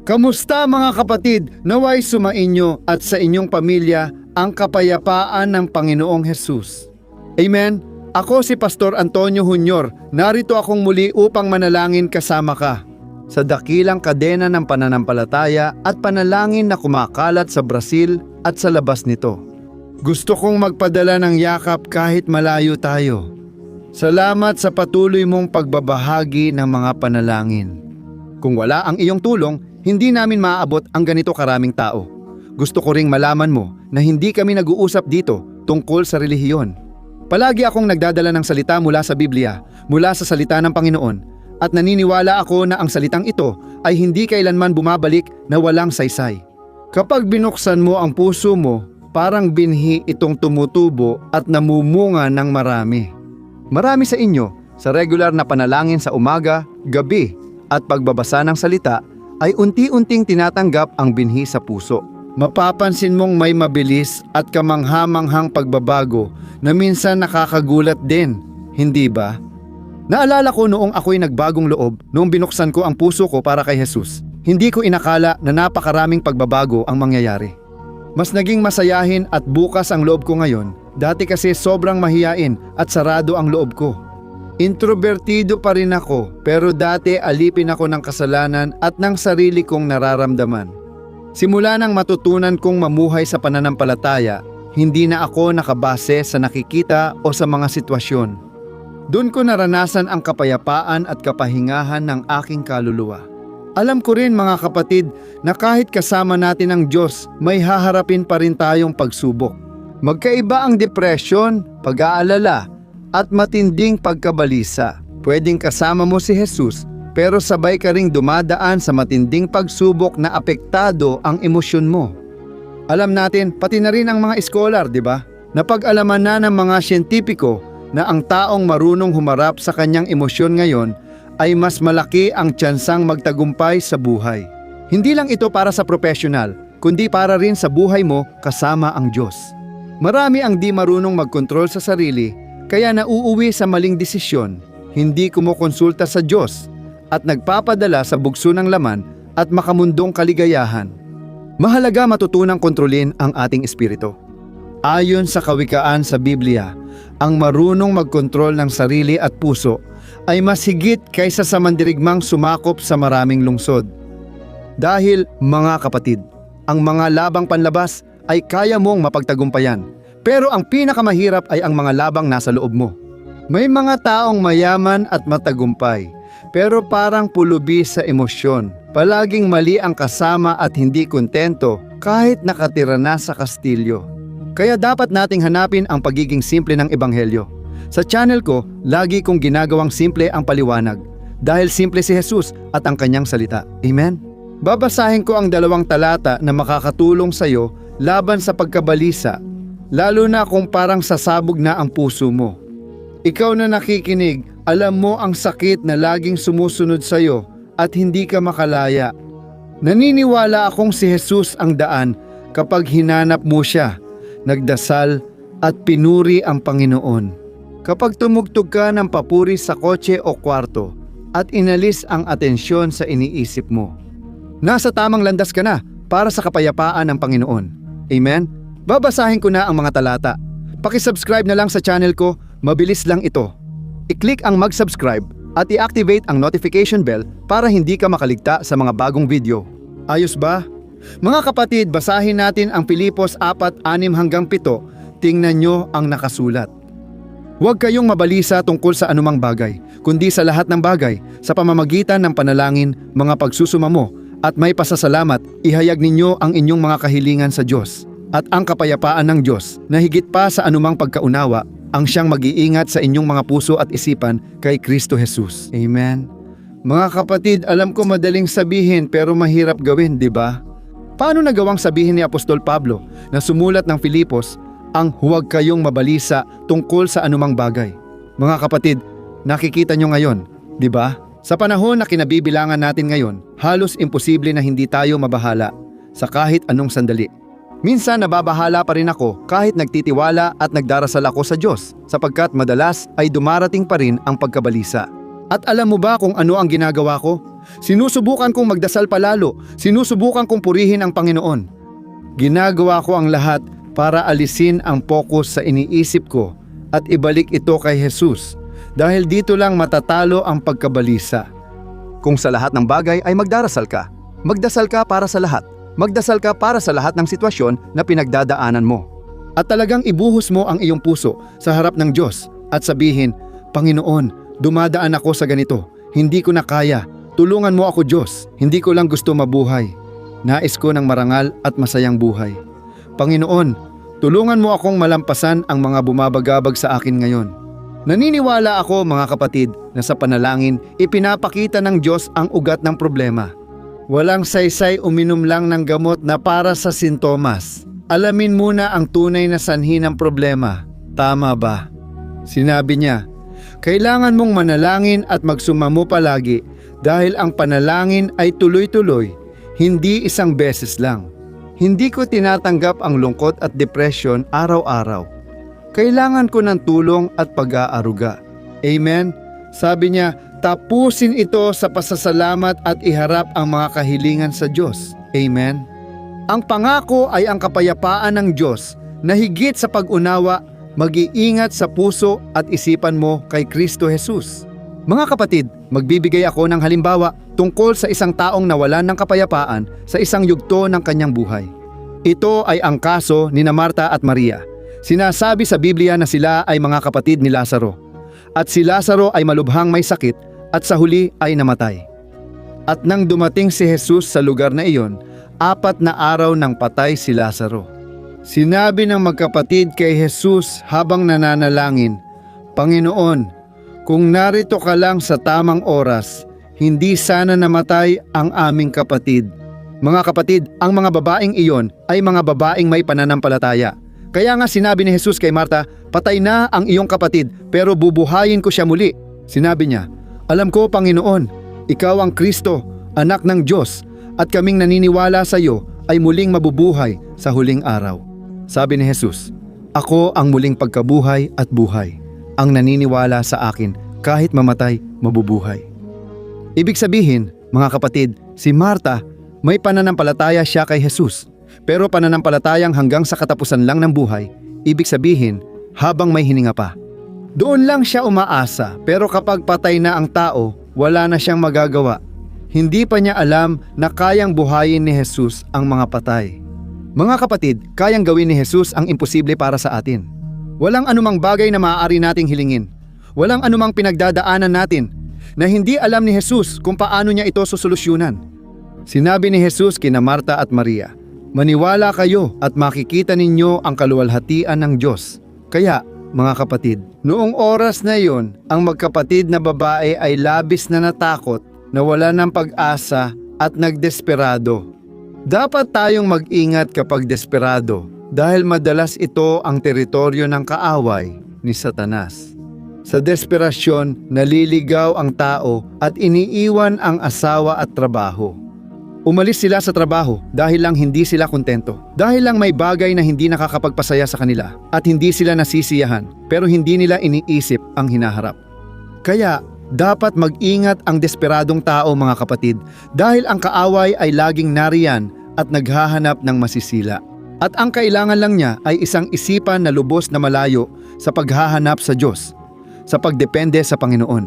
Kamusta mga kapatid? Naway sumainyo at sa inyong pamilya ang kapayapaan ng Panginoong Hesus. Amen? Ako si Pastor Antonio Jr. Narito akong muli upang manalangin kasama ka sa dakilang kadena ng pananampalataya at panalangin na kumakalat sa Brazil at sa labas nito. Gusto kong magpadala ng yakap kahit malayo tayo. Salamat sa patuloy mong pagbabahagi ng mga panalangin. Kung wala ang iyong tulong, hindi namin maaabot ang ganito karaming tao. Gusto ko ring malaman mo na hindi kami nag-uusap dito tungkol sa relihiyon. Palagi akong nagdadala ng salita mula sa Biblia, mula sa salita ng Panginoon, at naniniwala ako na ang salitang ito ay hindi kailanman bumabalik na walang saysay. Kapag binuksan mo ang puso mo, parang binhi itong tumutubo at namumunga ng marami. Marami sa inyo, sa regular na panalangin sa umaga, gabi, at pagbabasa ng salita, ay unti-unting tinatanggap ang binhi sa puso. Mapapansin mong may mabilis at kamangha-manghang pagbabago na minsan nakakagulat din, hindi ba? Naalala ko noong ako'y nagbagong loob noong binuksan ko ang puso ko para kay Jesus. Hindi ko inakala na napakaraming pagbabago ang mangyayari. Mas naging masayahin at bukas ang loob ko ngayon. Dati kasi sobrang mahiyain at sarado ang loob ko. Introbertido pa rin ako, pero dati alipin ako ng kasalanan at ng sarili kong nararamdaman. Simula nang matutunan kong mamuhay sa pananampalataya, hindi na ako nakabase sa nakikita o sa mga sitwasyon. Doon ko naranasan ang kapayapaan at kapahingahan ng aking kaluluwa. Alam ko rin mga kapatid na kahit kasama natin ang Diyos, may haharapin pa rin tayong pagsubok. Magkaiba ang depresyon, pag-aalala, at matinding pagkabalisa. Pwedeng kasama mo si Jesus, pero sabay ka ring dumadaan sa matinding pagsubok na apektado ang emosyon mo. Alam natin, pati na rin ang mga iskolar, di ba? Napag-alaman na ng mga siyentipiko na ang taong marunong humarap sa kanyang emosyon ngayon ay mas malaki ang tsansang magtagumpay sa buhay. Hindi lang ito para sa profesional, kundi para rin sa buhay mo kasama ang Diyos. Marami ang di marunong magkontrol sa sarili, kaya nauuwi sa maling desisyon, hindi kumukonsulta sa Diyos, at nagpapadala sa bugso ng laman at makamundong kaligayahan. Mahalaga matutunang kontrolin ang ating espiritu. Ayon sa kawikaan sa Biblia, ang marunong magkontrol ng sarili at puso ay mas higit kaysa sa mandirigmang sumakop sa maraming lungsod. Dahil, mga kapatid, ang mga labang panlabas ay kaya mong mapagtagumpayan. Pero ang pinakamahirap ay ang mga labang nasa loob mo. May mga taong mayaman at matagumpay, pero parang pulubi sa emosyon. Palaging mali ang kasama at hindi kontento kahit nakatira na sa kastilyo. Kaya dapat nating hanapin ang pagiging simple ng Ebanghelyo. Sa channel ko, lagi kong ginagawang simple ang paliwanag. Dahil simple si Jesus at ang kanyang salita. Amen? Babasahin ko ang 2 talata na makakatulong sa iyo laban sa pagkabalisa. Lalo na kung parang sasabog na ang puso mo. Ikaw na nakikinig, alam mo ang sakit na laging sumusunod sa iyo at hindi ka makalaya. Naniniwala akong si Jesus ang daan kapag hinanap mo siya, nagdasal at pinuri ang Panginoon. Kapag tumugtog ka ng papuri sa kotse o kwarto at inalis ang atensyon sa iniisip mo. Nasa tamang landas ka na para sa kapayapaan ng Panginoon. Amen? Babasahin ko na ang mga talata. Paki-subscribe na lang sa channel ko, mabilis lang ito. I-click ang mag-subscribe at i-activate ang notification bell para hindi ka makaligta sa mga bagong video. Ayos ba? Mga kapatid, basahin natin ang Filipos 4:6-7. Tingnan nyo ang nakasulat. Huwag kayong mabalisa tungkol sa anumang bagay, kundi sa lahat ng bagay, sa pamamagitan ng panalangin, mga pagsusumamo, at may pasasalamat, ihayag ninyo ang inyong mga kahilingan sa Diyos. At ang kapayapaan ng Diyos na higit pa sa anumang pagkaunawa ang siyang mag-iingat sa inyong mga puso at isipan kay Kristo Jesus. Amen. Mga kapatid, alam ko madaling sabihin pero mahirap gawin, di ba? Paano nagawang sabihin ni Apostol Pablo na sumulat ng Filipos ang huwag kayong mabalisa tungkol sa anumang bagay? Mga kapatid, nakikita nyo ngayon, di ba? Sa panahon na kinabibilangan natin ngayon, halos imposible na hindi tayo mabahala sa kahit anong sandali. Minsan nababahala pa rin ako kahit nagtitiwala at nagdarasal ako sa Diyos sapagkat madalas ay dumarating pa rin ang pagkabalisa. At alam mo ba kung ano ang ginagawa ko? Sinusubukan kong magdasal palalo, sinusubukan kong purihin ang Panginoon. Ginagawa ko ang lahat para alisin ang focus sa iniisip ko at ibalik ito kay Jesus dahil dito lang matatalo ang pagkabalisa. Kung sa lahat ng bagay ay magdarasal ka, magdasal ka para sa lahat. Magdasal ka para sa lahat ng sitwasyon na pinagdadaanan mo. At talagang ibuhos mo ang iyong puso sa harap ng Diyos at sabihin, Panginoon, dumadaan ako sa ganito. Hindi ko na kaya. Tulungan mo ako, Diyos. Hindi ko lang gusto mabuhay. Nais ko ng marangal at masayang buhay. Panginoon, tulungan mo akong malampasan ang mga bumabagabag sa akin ngayon. Naniniwala ako, mga kapatid, na sa panalangin, ipinapakita ng Diyos ang ugat ng problema. Walang saysay uminom lang ng gamot na para sa sintomas. Alamin muna ang tunay na sanhi ng problema. Tama ba? Sinabi niya, kailangan mong manalangin at magsumamo palagi dahil ang panalangin ay tuloy-tuloy, hindi isang beses lang. Hindi ko tinatanggap ang lungkot at depression araw-araw. Kailangan ko ng tulong at pag-aaruga. Amen? Sabi niya, tapusin ito sa pasasalamat at iharap ang mga kahilingan sa Diyos. Amen? Ang pangako ay ang kapayapaan ng Diyos na higit sa pag-unawa, mag-iingat sa puso at isipan mo kay Kristo Jesus. Mga kapatid, magbibigay ako ng halimbawa tungkol sa isang taong nawalan ng kapayapaan sa isang yugto ng kanyang buhay. Ito ay ang kaso ni Marta at Maria. Sinasabi sa Biblia na sila ay mga kapatid ni Lazaro. At si Lazaro ay malubhang may sakit at sa huli ay namatay. At nang dumating si Jesus sa lugar na iyon, 4 na araw nang patay si Lazaro. Sinabi ng magkapatid kay Jesus habang nananalangin, Panginoon, kung narito ka lang sa tamang oras, hindi sana namatay ang aming kapatid. Mga kapatid, ang mga babaeng iyon ay mga babaeng may pananampalataya. Kaya nga sinabi ni Jesus kay Marta, patay na ang iyong kapatid pero bubuhayin ko siya muli. Sinabi niya, alam ko Panginoon, ikaw ang Kristo, anak ng Diyos, at kaming naniniwala sa iyo ay muling mabubuhay sa huling araw. Sabi ni Jesus, ako ang muling pagkabuhay at buhay. Ang naniniwala sa akin, kahit mamatay, mabubuhay. Ibig sabihin, mga kapatid, si Marta, may pananampalataya siya kay Jesus. Pero pananampalatayang hanggang sa katapusan lang ng buhay, ibig sabihin, habang may hininga pa. Doon lang siya umaasa, pero kapag patay na ang tao, wala na siyang magagawa. Hindi pa niya alam na kayang buhayin ni Jesus ang mga patay. Mga kapatid, kayang gawin ni Jesus ang imposible para sa atin. Walang anumang bagay na maaari nating hilingin. Walang anumang pinagdadaanan natin na hindi alam ni Jesus kung paano niya ito susolusyunan. Sinabi ni Jesus kina Marta at Maria, maniwala kayo at makikita ninyo ang kaluwalhatian ng Diyos. Kaya, mga kapatid, noong oras na iyon, ang magkapatid na babae ay labis na natakot, nawala ng pag-asa at nagdesperado. Dapat tayong mag-ingat kapag desperado dahil madalas ito ang teritoryo ng kaaway ni Satanas. Sa desperasyon, naliligaw ang tao at iniiwan ang asawa at trabaho. Umalis sila sa trabaho dahil lang hindi sila kontento. Dahil lang may bagay na hindi nakakapagpasaya sa kanila at hindi sila nasisiyahan pero hindi nila iniisip ang hinaharap. Kaya, dapat mag-ingat ang desperadong tao mga kapatid dahil ang kaaway ay laging nariyan at naghahanap ng masisila. At ang kailangan lang niya ay isang isipan na lubos na malayo sa paghahanap sa Diyos, sa pagdepende sa Panginoon.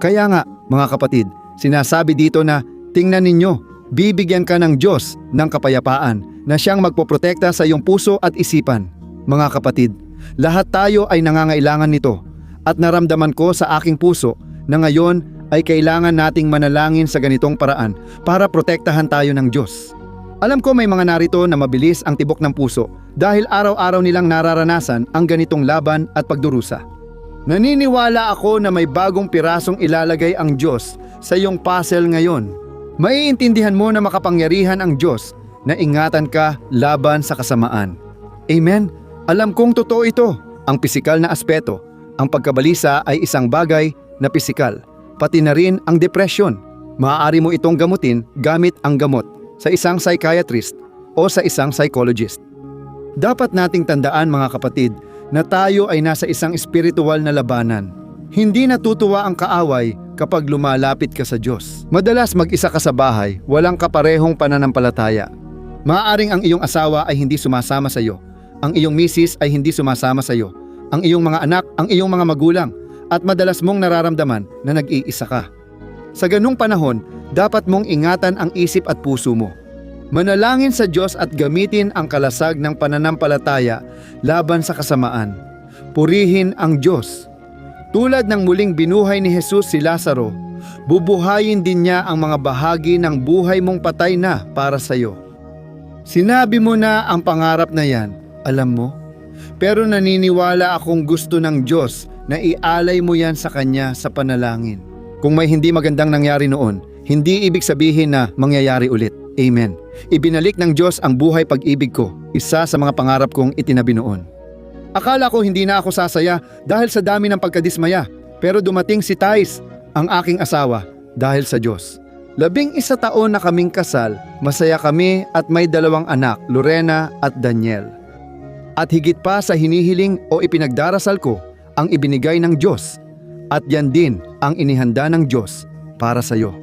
Kaya nga mga kapatid, sinasabi dito na tingnan ninyo, bibigyan ka ng Diyos ng kapayapaan na siyang magpoprotekta sa iyong puso at isipan. Mga kapatid, lahat tayo ay nangangailangan nito at naramdaman ko sa aking puso na ngayon ay kailangan nating manalangin sa ganitong paraan para protektahan tayo ng Diyos. Alam ko may mga narito na mabilis ang tibok ng puso dahil araw-araw nilang nararanasan ang ganitong laban at pagdurusa. Naniniwala ako na may bagong pirasong ilalagay ang Diyos sa iyong puzzle ngayon. Maiintindihan mo na makapangyarihan ang Diyos na ingatan ka laban sa kasamaan. Amen? Alam kong totoo ito. Ang pisikal na aspeto, ang pagkabalisa ay isang bagay na pisikal, pati na rin ang depression. Maaari mo itong gamutin gamit ang gamot sa isang psychiatrist o sa isang psychologist. Dapat nating tandaan mga kapatid na tayo ay nasa isang espiritual na labanan. Hindi natutuwa ang kaaway kapag lumalapit ka sa Diyos. Madalas mag-isa ka sa bahay, walang kaparehong pananampalataya. Maaaring ang iyong asawa ay hindi sumasama sa iyo, ang iyong misis ay hindi sumasama sa iyo, ang iyong mga anak, ang iyong mga magulang, at madalas mong nararamdaman na nag-iisa ka. Sa ganung panahon, dapat mong ingatan ang isip at puso mo. Manalangin sa Diyos at gamitin ang kalasag ng pananampalataya laban sa kasamaan. Purihin ang Diyos. Tulad ng muling binuhay ni Jesus si Lazaro, bubuhayin din niya ang mga bahagi ng buhay mong patay na para sa iyo. Sinabi mo na ang pangarap na yan, alam mo? Pero naniniwala akong gusto ng Diyos na ialay mo yan sa Kanya sa panalangin. Kung may hindi magandang nangyari noon, hindi ibig sabihin na mangyayari ulit. Amen. Ibinalik ng Diyos ang buhay pag-ibig ko, isa sa mga pangarap kong itinabi noon. Akala ko hindi na ako sasaya dahil sa dami ng pagkadismaya, pero dumating si Thais, ang aking asawa, dahil sa Diyos. 11 taon na kaming kasal, masaya kami at may 2 anak, Lorena at Daniel. At higit pa sa hinihiling o ipinagdarasal ko, ang ibinigay ng Diyos, at yan din ang inihanda ng Diyos para sa iyo.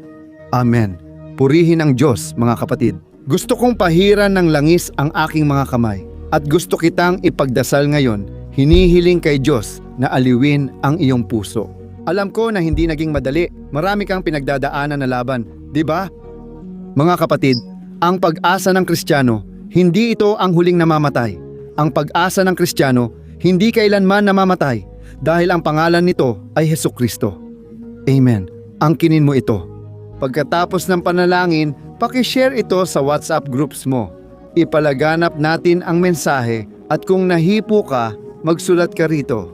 Amen. Purihin ang Diyos, mga kapatid. Gusto kong pahiran ng langis ang aking mga kamay at gusto kitang ipagdasal ngayon, hinihiling kay Diyos na aliwin ang iyong puso. Alam ko na hindi naging madali, marami kang pinagdadaanan na laban, di ba? Mga kapatid, ang pag-asa ng Kristiyano, hindi ito ang huling namamatay. Ang pag-asa ng Kristiyano, hindi kailanman namamatay dahil ang pangalan nito ay Hesukristo. Amen. Angkinin mo ito. Pagkatapos ng panalangin, paki-share ito sa WhatsApp groups mo. Ipalaganap natin ang mensahe at kung nahipo ka, magsulat ka rito.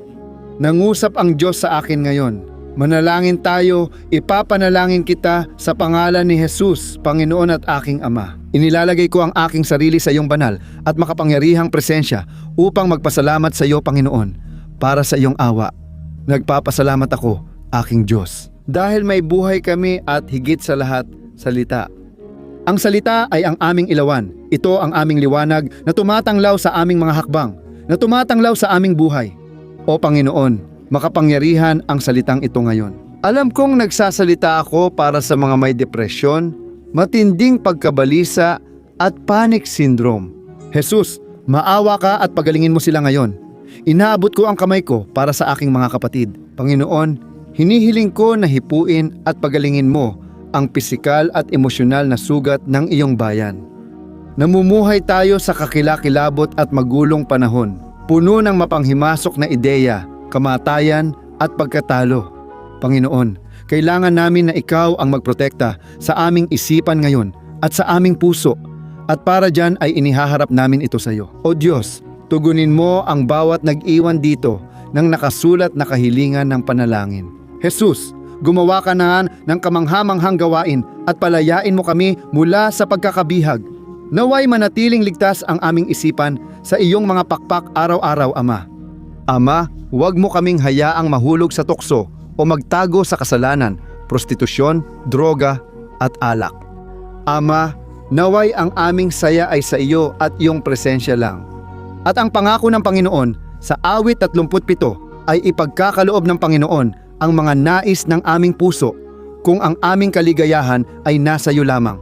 Nangusap ang Diyos sa akin ngayon. Manalangin tayo, ipapanalangin kita sa pangalan ni Jesus, Panginoon at aking Ama. Inilalagay ko ang aking sarili sa iyong banal at makapangyarihang presensya upang magpasalamat sa iyo, Panginoon, para sa iyong awa. Nagpapasalamat ako, aking Diyos. Dahil may buhay kami at higit sa lahat, salita. Ang salita ay ang aming ilawan. Ito ang aming liwanag na tumatanglaw sa aming mga hakbang, na tumatanglaw sa aming buhay. O Panginoon, makapangyarihan ang salitang ito ngayon. Alam kong nagsasalita ako para sa mga may depresyon, matinding pagkabalisa at panic syndrome. Jesus, maawa ka at pagalingin mo sila ngayon. Inaabot ko ang kamay ko para sa aking mga kapatid. Panginoon, hinihiling ko na hipuin at pagalingin mo ang pisikal at emosyonal na sugat ng iyong bayan. Namumuhay tayo sa kakilakilabot at magulong panahon, puno ng mapanghimasok na ideya, kamatayan at pagkatalo. Panginoon, kailangan namin na ikaw ang magprotekta sa aming isipan ngayon at sa aming puso, at para dyan ay inihaharap namin ito sa iyo. O Diyos, tugunin mo ang bawat nag-iwan dito ng nakasulat na kahilingan ng panalangin. Jesus, gumawa ka na ng kamanghamanghang gawain at palayain mo kami mula sa pagkakabihag. Naway manatiling ligtas ang aming isipan sa iyong mga pakpak araw-araw, Ama. Ama, huwag mo kaming hayaang mahulog sa tukso o magtago sa kasalanan, prostitusyon, droga at alak. Ama, naway ang aming saya ay sa iyo at iyong presensya lang. At ang pangako ng Panginoon sa awit 37 ay ipagkakaloob ng Panginoon ang mga nais ng aming puso kung ang aming kaligayahan ay nasa iyo lamang.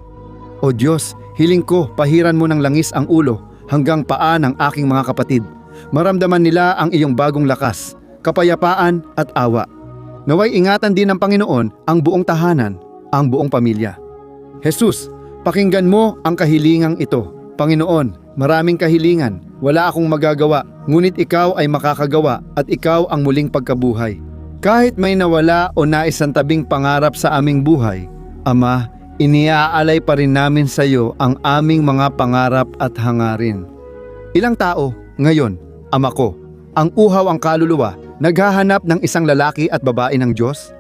O Diyos, hiling ko pahiran mo ng langis ang ulo hanggang paa ng aking mga kapatid. Maramdaman nila ang iyong bagong lakas, kapayapaan at awa. Naway ingatan din ng Panginoon ang buong tahanan, ang buong pamilya. Jesus, pakinggan mo ang kahilingang ito. Panginoon, maraming kahilingan, wala akong magagawa, ngunit ikaw ay makakagawa at ikaw ang muling pagkabuhay. Kahit may nawala o naisantabing pangarap sa aming buhay, Ama, iniaalay pa rin namin sa iyo ang aming mga pangarap at hangarin. Ilang tao, ngayon, Ama ko, ang uhaw ang kaluluwa, naghahanap ng isang lalaki at babae ng Diyos?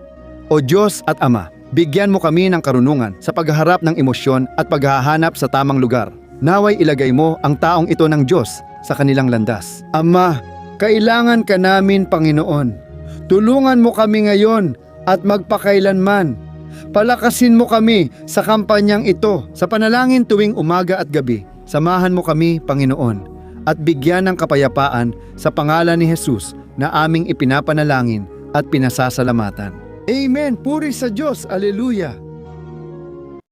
O Diyos at Ama, bigyan mo kami ng karunungan sa paghaharap ng emosyon at paghahanap sa tamang lugar. Naway ilagay mo ang taong ito ng Diyos sa kanilang landas. Ama, kailangan ka namin, Panginoon. Tulungan mo kami ngayon at magpakailanman. Palakasin mo kami sa kampanyang ito sa panalangin tuwing umaga at gabi. Samahan mo kami, Panginoon, at bigyan ng kapayapaan sa pangalan ni Jesus na aming ipinapanalangin at pinasasalamatan. Amen. Puri sa Diyos. Aleluya.